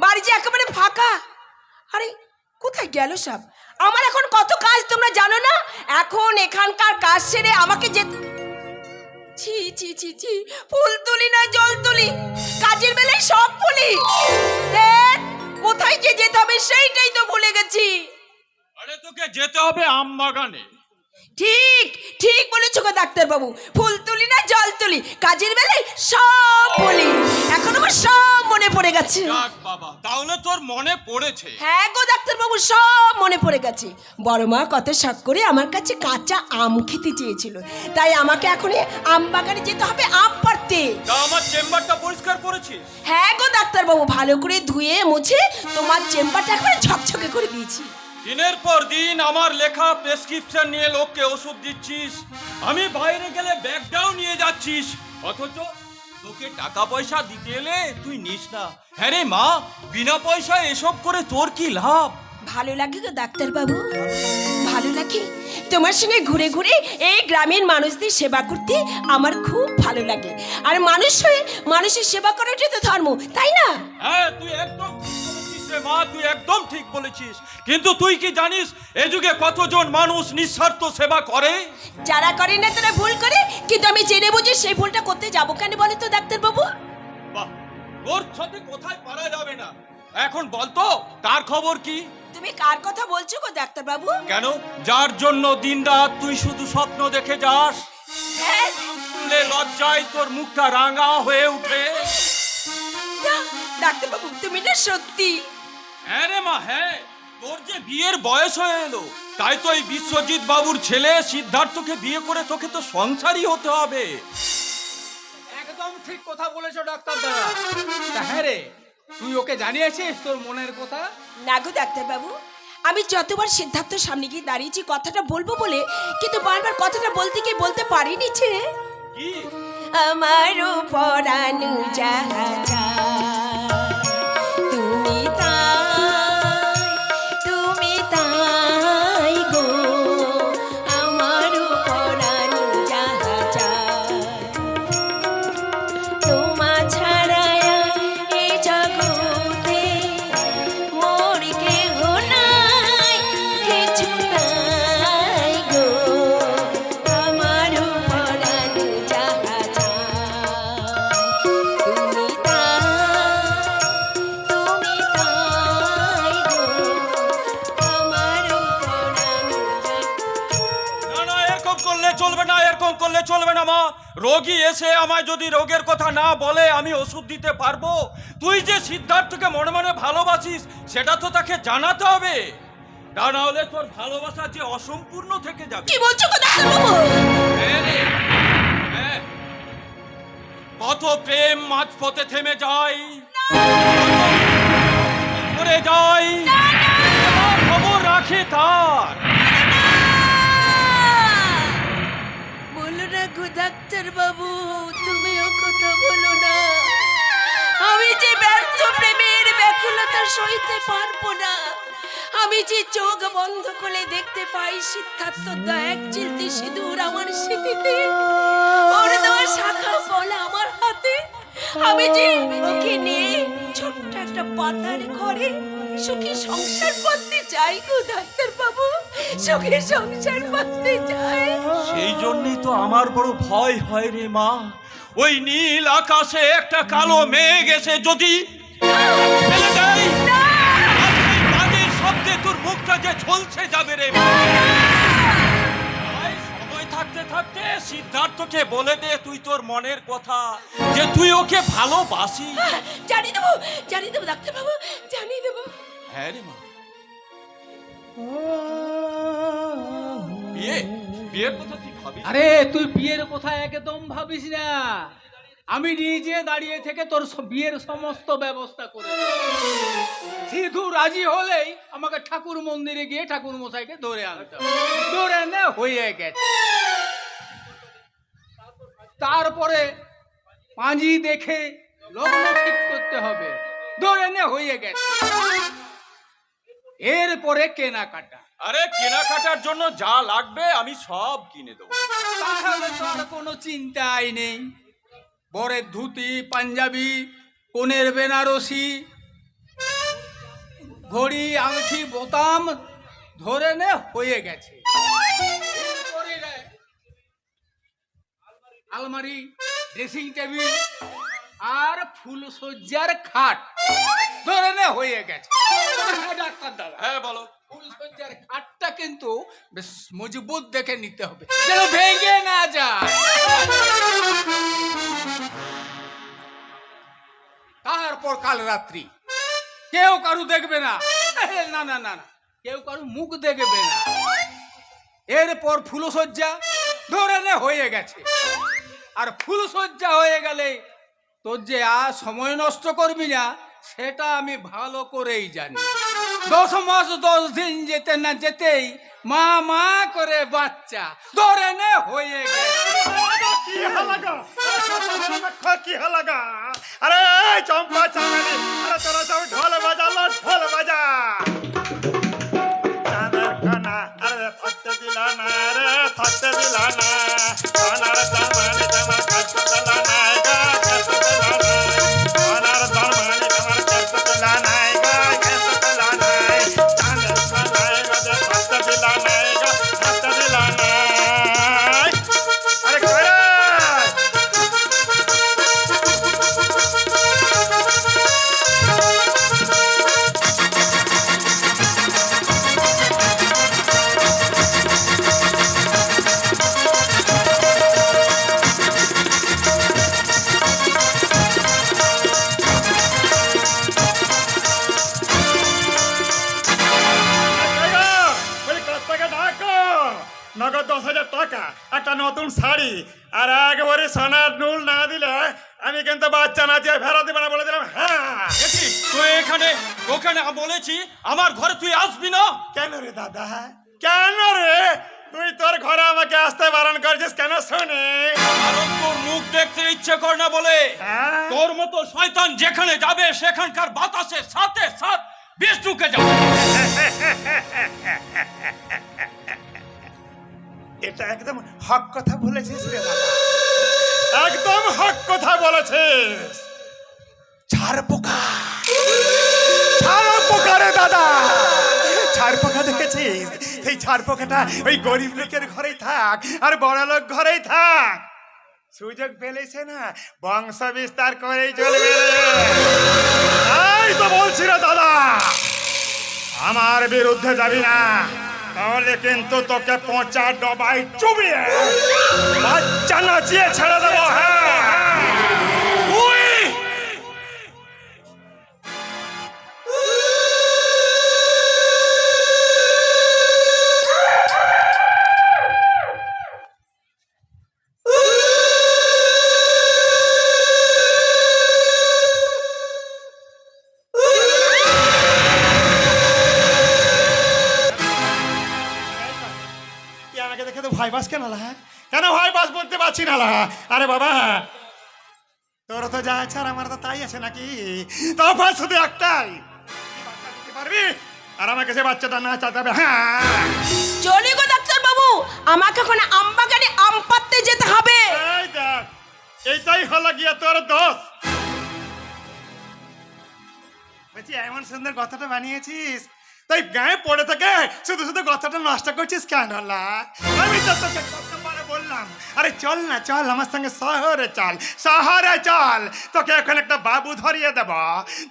বাড়ি যে একেবারে ফাঁকা। আরে কোথায় গেল সব? আমার এখন কত কাজ তোমরা জানো না? এখন এখানকার কাজ সেরে আমাকে যে ছি ছি ছি ছি, ফুল তুলি না জল তুলি, কাজের বেলায় সব বলি। কোথায় যে যেতে হবে সেইটাই তো ভুলে গেছি। আরে তোকে যেতে হবে আম বাগানে। ঠিক ঠিক বলেছো গো ডাক্তার বাবু, ফুল তুলি না জল তুলি, কাজের বেলায় সব বলি। এখন আমার সব মনে পড়ে গেছে। যাক বাবা, তাহলে তোর মনে পড়েছে। হ্যাঁ গো ডাক্তার বাবু, সব মনে পড়ে গেছে। বড় মা কত শখ করে আমার কাছে কাঁচা আম খেতে চেয়েছিল, তাই আমাকে এখন আম বাগানে যেতে হবে আম পাড়তে। তা আমার চেম্বারটা পরিষ্কার করেছিস? হ্যাঁ গো ডাক্তার বাবু, ভালো করে ধুয়ে মুছে তোমার চেম্বারটা একবারে ঝকঝকে করে দিয়েছি। দিনের পর দিন আমার লেখা প্রেসক্রিপশন নিয়ে লোককে ওষুধ দিচ্ছিস, আমি বাইরে গেলে ব্যাগটাও নিয়ে যাচ্ছিস, অথচ তোকে টাকা পয়সা দিতে এলে তুই নিস না। হ্যাঁ রে মা, বিনা পয়সায় এসব করে তোর কি লাভ? ভালো লাগে গো ডাক্তার বাবু, ভালো লাগে। তোমার সঙ্গে ঘুরে ঘুরে এই গ্রামের মানুষদের সেবা করতে আমার খুব ভালো লাগে। আর মানুষ হয়ে মানুষের সেবা করাটাই তো ধর্ম, তাই না? হ্যাঁ, তুই একদম ঠিক বলেছিস রে মা, তুই একদম ঠিক বলেছিস। কিন্তু তুই কি জানিস এ যুগে কতজন মানুষ নিঃস্বার্থ সেবা করে? যারা করে না তারা ভুল করে, কিন্তু আমি জেনে বুঝে সেই ভুলটা করতে যাবো কেন বলে তো ডাক্তার বাবু? বাহ, ওর সাথে কোথায় পারা যাবে না। এখন বলতো তার খবর কি? তুমি কার কথা বলছো গো ডাক্তার বাবু? কেন, যার জন্য দিনরাত তুই শুধু স্বপ্ন দেখে যাস, হ্যাঁ লজ্জায় তোর মুখটা রাঙা হয়ে উঠে। ডাক্তার বাবু, তুমি না সত্যি। হ্যাঁ রে মা, হ্যাঁ, তোর যে বিয়ের বয়স হয়ে এলো, তাই তো এই বিশ্বজিৎ বাবুর ছেলে সিদ্ধার্থকে বিয়ে করে তোকে তো সংসারী হতে হবে। একদম ঠিক কথা বলেছো ডাক্তার দাদা। তা হ্যাঁ রে, তুই ওকে জানিয়েছিস তোর মনের কথা? না গো ডাক্তার বাবু, আমি যতবার সিদ্ধার্থ সামনে গিয়ে দাঁড়িয়েছি কথাটা বলবো বলে, কিন্তু বারবার কথাটা বলতে গিয়ে বলতে পারিনি। ছে কি? আমারও পরাণু যাহা তুমি তাই গো, আমারও পরাণু যাহা তোমা ছাড়া এই জগতে মোর কেহ নাই, কিছু নাই গো, আমারও পরাণু যাহা তুমি তাই গো, আমারও পরাণু না না, এরকম করলে চলবে না, এরকম করলে চলবে না মা। রোগী এসে আমায় যদি রোগের কথা না বলে আমি ওষুধ দিতে পারবো? তুই যে সিদ্ধার্থকে মনে মনে ভালোবাসিস সেটা তো তাকে জানাতে হবে, তা না হলে তোর ভালোবাসা যে অসম্পূর্ণ থেকে যাবে। কি বলছো গো ডাক্তার বাবু? হ্যাঁ রে, হ্যাঁ। কত প্রেম মাঝপথে থেমে যায়, করে যায়, খবর রাখে তার। বলো না গো ডাক্তার বাবু, তুমিও কথা বলো না। আমি যে ব্যর্থ প্রেমের ব্যাকুলতা সইতে পারবো না। আমি যে চোখ বন্ধ করে দেখতে পাই সিদ্ধার্থ দা এক চিলতে সিঁদুর আমার স্মৃতিতে, ওর দেওয়া শাখা ফল আমার হাতে। আমি যে ওকে নিয়ে ছোট্ট একটা পাতার ঘরে সুখী সংসার করতে চাই গো ডাক্তার বাবু, সুখী সংসার করতে চাই। সেই জন্যই তো আমার বড় ভয় হয় রে মা, ওই নীল আকাশে একটা কালো মেঘ এসে যদি ফেলে দেয়, আর সেই বাজের শব্দে তোর মুখটা যে ঝলসে যাবে রে মা। তাই সময় থাকতে থাকতে সিদ্ধার্থকে বলে দে তুই তোর মনের কথা, যে তুই ওকে ভালোবাসিস। জানিয়ে দেবো ডাক্তার বাবু, জানিয়ে দেবো। হ্যাঁ রে মা। বিয়ে, বিয়ের কথা তুই ভাবিস? আরে তুই বিয়ের কথা একদম ভাবিস না, আমি নিজে দাঁড়িয়ে থেকে তোর বিয়ের সমস্ত ব্যবস্থা করে সিধু রাজি হলেই আমাকে ঠাকুর মন্দিরে গিয়ে ঠাকুর মশাইকে ধরে আনতে হবে। ধরে এনে হয়ে গেছে, তারপরে পাঁজি দেখে লগ্ন ঠিক করতে হবে, ধরে এনে হয়ে গেছে। এরপরে কেনাকাটা। আরে কেনাকাটার জন্য যা লাগবে আমি সব কিনে দেবো। তাহলে তো আর কোনো চিন্তাই নেই। বরের ধুতি পাঞ্জাবি, কনের বেনারসি, ঘড়ি আংটি বোতাম ধরে নে হয়ে গেছে। এরপরে রে, আলমারি, ড্রেসিং টেবিল আর ফুলসজ্জার খাট ধরে নে হয়ে গেছে। হ্যাঁ ডাক্তার দাদা, হ্যাঁ বলো। ফুলসজ্জার খাটটা কিন্তু বেশ মজবুত দেখে নিতে হবে, যেন ভেঙে না যায়। তারপর কাল রাত্রি কেউ কারু দেখবে না, না না না না, কেউ কারু মুখ দেখবে না। এরপর ফুলসজ্জা ধরে নে হয়ে গেছে। আর ফুলসজ্জা হয়ে গেলে তোর যে আর সময় নষ্ট করবি না সেটা আমি ভালো করেই জানি। 10 মাস 10 দিন যেতে না যেতেই মা মা করে বাচ্চা ধরে নে হয়ে গেছে। কি হালাগা কি হালাগা, আরে চম্পা চামেলি, আরে তোরা সব ঢোল বাজালো, ঢোল বাজা। চাঁদের কানা, আরে থাকতে দিল না, রে থাকতে দিল না, কানার চামানি তোমার কাছে দিল না, গা কাছে দিল না, কানার চামানি তোমার কাছে দিল না, গা কাছে দিল না, চাঁদের কানা গজে থাকতে দিল না, গা থাকতে দিল না। আরে কই রে? নগদ 10,000 টাকা, একটা নতুন শাড়ি আর একবারে সোনার নুল না দিলে আমি কিন্তু বাচ্চা না দিয়ে ফেরত দেবে না বলে দিলাম। হ্যাঁ দেখি তুই এখানে ওখানে বলেছি আমার ঘরে তুই আসবি না। কেন রে দাদা, কেন রে? তুই তোর ঘরে আমাকে আসতে বারণ করছিস কেন শুনে? কারণ তোর মুখ দেখতে ইচ্ছে করে না বলে। হ্যাঁ? তোর মতো শয়তান যেখানে যাবে সেখানকার বাতাসে সাথে সাথ বিষ ঢুকে যাবে। এটা একদম হক কথা বলেছিস রে দাদা, একদম হক কথা বলেছিস। ছাড় পোকা, ছাড় পোকা রে দাদা, ছাড় পোকা দেখেছিস? সেই ছাড় পোকাটা ওই গরিব লোকের ঘরেই থাক আর বড় লোক ঘরেই থাক, সুযোগ পেলেছে না বংশ বিস্তার করেই চলবে রে। তাই তো বলছি রে দাদা, আমার বিরুদ্ধে যাবি না, তাহলে কিন্তু তোকে পচা ডবাই চুবিয়ে বাচ্চা নাচিয়ে ছেড়ে দেবো। হ্যাঁ তুই আমাকে দেখে তো ভয় পাস কেন লা? কেন ভয় পাস বলতে পারছি না লা? আরে বাবা, তোর তো যা আছে আর আমার তো তাই আছে নাকি? তফাৎ শুধু একটাই, বাচ্চা দিতে পারবি আর আমাকে সে বাচ্চাটা না চাইতে হবে। হ্যাঁ চলি গো ডাক্তার বাবু, আমাকে এখন আম বাগানে আম পাড়তে যেতে হবে। এই দেখ, এইটাই হলো গিয়ে তোর দোষ। বলছি এমন সুন্দর কথাটা বানিয়েছিস, তাই গায়ে পড়ে থাকে শুধু শুধু কথাটা নষ্ট করছিস কেন লা? আমি তো তোকে কতবার বললাম, আরে চল না, চল আমার সঙ্গে শহরে চল, শহরে চল, তোকে এখন একটা বাবু ধরিয়ে দেব,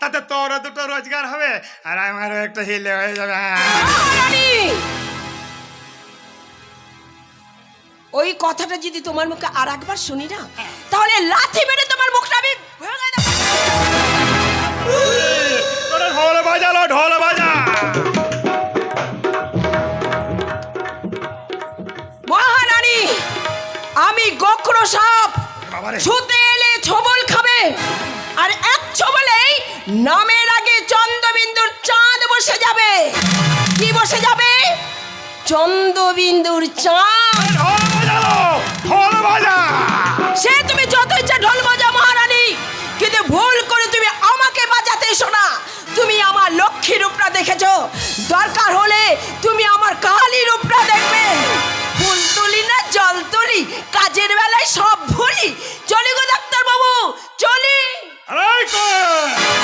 তাতে তোরও দুটো রোজগার হবে আর আমারও একটা হিলে হয়ে যাবে। মহারানী, ওই কথাটা যদি তোমার মুখে আর একবার শুনি না, তাহলে লাথি মেরে তোমার মুখটা আমি ভেঙে দেব। তোরা ঢোল বাজালো, ঢোল বাজা। মহারানী, আমি গোখর সাপ, বাবারে। ছুতে এলে ছবল খাবে, আর এক ছবলেই নামের আগে চন্দ্রবিন্দুর চাঁদ বসে যাবে। কি বসে যাবে? চন্দ্রবিন্দুর চাঁদ। ঢোল বাজালো, ঢোল বাজা। সে তুমি যত ইচ্ছা ঢোল বাজা মহারানী, কিন্তু ভুল করে তুমি আমাকে বাজাতে এসো না। তুমি আমার লক্ষ্মী রূপটা দেখেছো, দরকার হলে তুমি আমার কালী রূপটা দেখবে। ফুল তুলি না জল তুলি, কাজের বেলায় সব ভুলি। চলি গো ডাক্তার বাবু, চলি। আরে কই?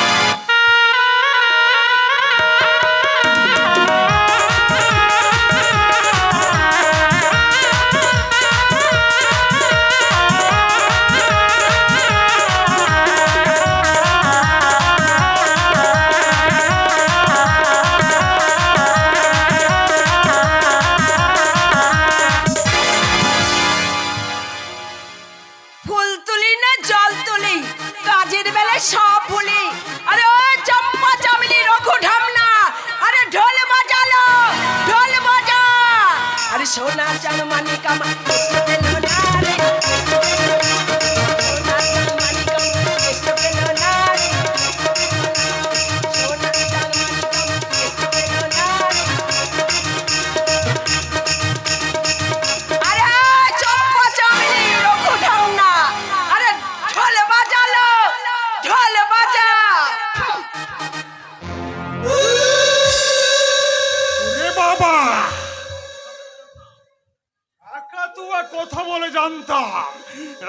সোনা চান মানিক আমার কেষ্ট পেল না রে, সোনা চান মানিক আমার কেষ্ট পেল না রে, সোনা চান মানিক আমার কেষ্ট পেল না রে। আরে চম্পা চামেলি রঘু ঢাউনা, আরে ঢোল বাজালো, ঢোল বাজা। ওরে বাবা, কাকাতুয়া কথা বলে জানতাম,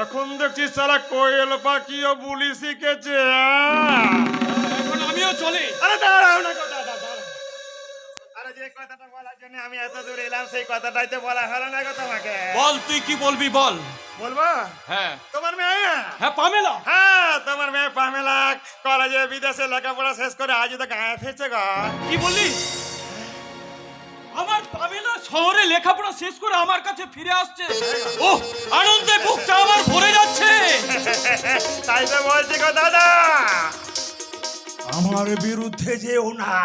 এখন দেখছি সারা কোয়েল পাখিও বুলি শিখেছে। এখন আমিও চলি। আরে দাঁড়াও না গো, দাঁড়াও, দাঁড়াও। আরে যে কথাটা বলার জন্য আমি এত দূর এলাম, সেই কথাটাই তো বলা হলো না গো তোমাকে। বল, তুই কি বলবি বল। বলবো? হ্যাঁ তোমার মেয়ে? হ্যাঁ, পামেলা। হ্যাঁ, তোমার মেয়ে পামেলা কলেজে বিদেশে লেখাপড়া শেষ করে আজ তো গায়ে ফিরছে গো। কি বললি? আমার পামেলা শহরে লেখাপড়া শেষ করে আমার কাছে ফিরে আসছে। ও আনন্দে বুকটা আমার ভরে যাচ্ছে। তাই তো বলছি গো দাদা, আমার বিরুদ্ধে যেও না,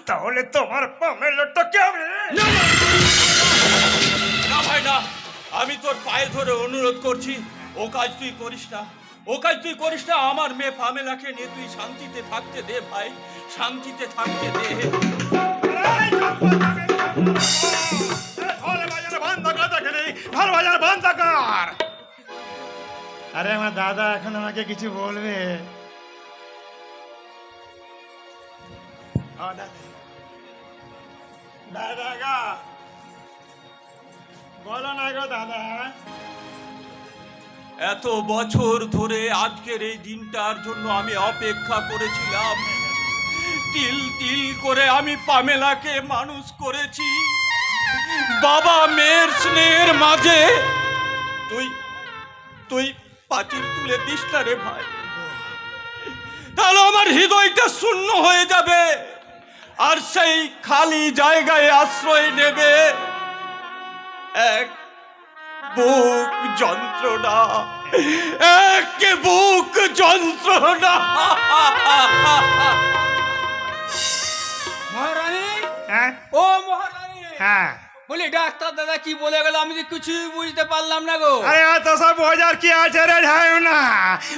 তাহলে তোমার পামেলাটাকে আমি না ভাই না, আমি তোর পায়ে ধরে অনুরোধ করছি, ও কাজ তুই করিস না, ও কাজ তুই করিস না। আমার মেয়ে পামেলাকে নিয়ে তুই শান্তিতে থাকতে দে ভাই, শান্তিতে থাকতে দে। আরে আমার দাদা এখন আমাকে কিছু বলবে? দাদা গা বলো না গো দাদা। এত বছর ধরে আজকের এই দিনটার জন্য আমি অপেক্ষা করেছিলাম। তিল তিল করে আমি পামেলাকে মানুষ করেছি বাবা মেয়ের স্নেহের মাঝে। তুই তুই পাঁচিল তুলে দিস না রে ভাই, তাহলে আমার হৃদয়টা শূন্য হয়ে যাবে, আর সেই খালি জায়গায় আশ্রয় নেবে এক বুক যন্ত্রণা, এক বুক যন্ত্রণা। মহারানী, হ্যাঁ ও মহারানী, হ্যাঁ, বলি ডাক্তার দাদা কি বলে গেল, আমি তো কিছুই বুঝতে পারলাম না গো। আরে এত সব বোঝার কি আছে রে ঢাই না,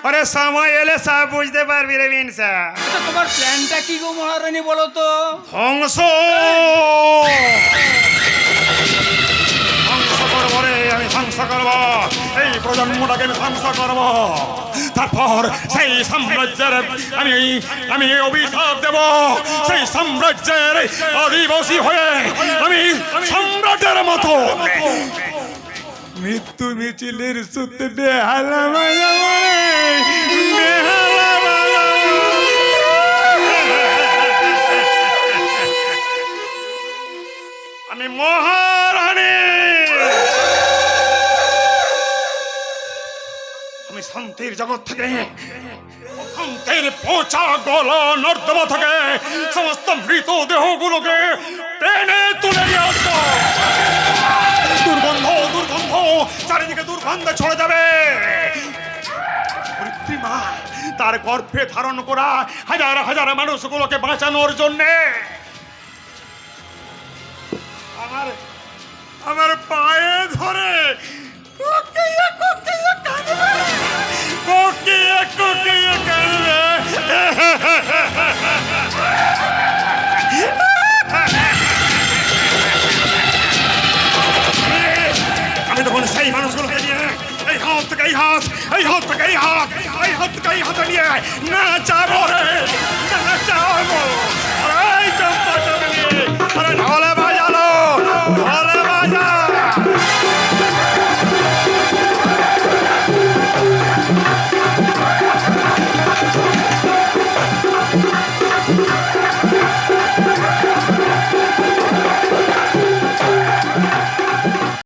আরে সময় এলে সব বুঝতে পারবি রে বিনসা। আচ্ছা, তোমার প্ল্যানটা কি গো মহারানী বলো তো? ধ্বংস ধ্বংস করবো রে, আমি ধ্বংস করবো, এই প্রজন্মটাকে আমি ধ্বংস করবো। তারপর সেই সাম্রাজ্যের আমি আমি অভিশাপ দেব, সেই সাম্রাজ্যের অধিবাসী হয়ে আমি সম্রাটের মতো মৃত্যু মিছিলের সুতে বেহালা আমি মহারানী, আমি শান্তির জগৎ থেকে, শান্তির পচা গলা নর্দমা থেকে সমস্ত মৃতদেহগুলোকে টেনে তুলে নিয়ে আসবো। দুর্গন্ধ দুর্গন্ধ চারিদিকে দুর্গন্ধ ছড়ে যাবে। মা তার গর্ভে ধারণ করা হাজার হাজার মানুষগুলোকে বাঁচানোর জন্যে আমার আমার পায়ে ধরে কুকিয়ে কুকিয়ে কাঁদবে, কুকিয়ে কুকিয়ে কাঁদবে।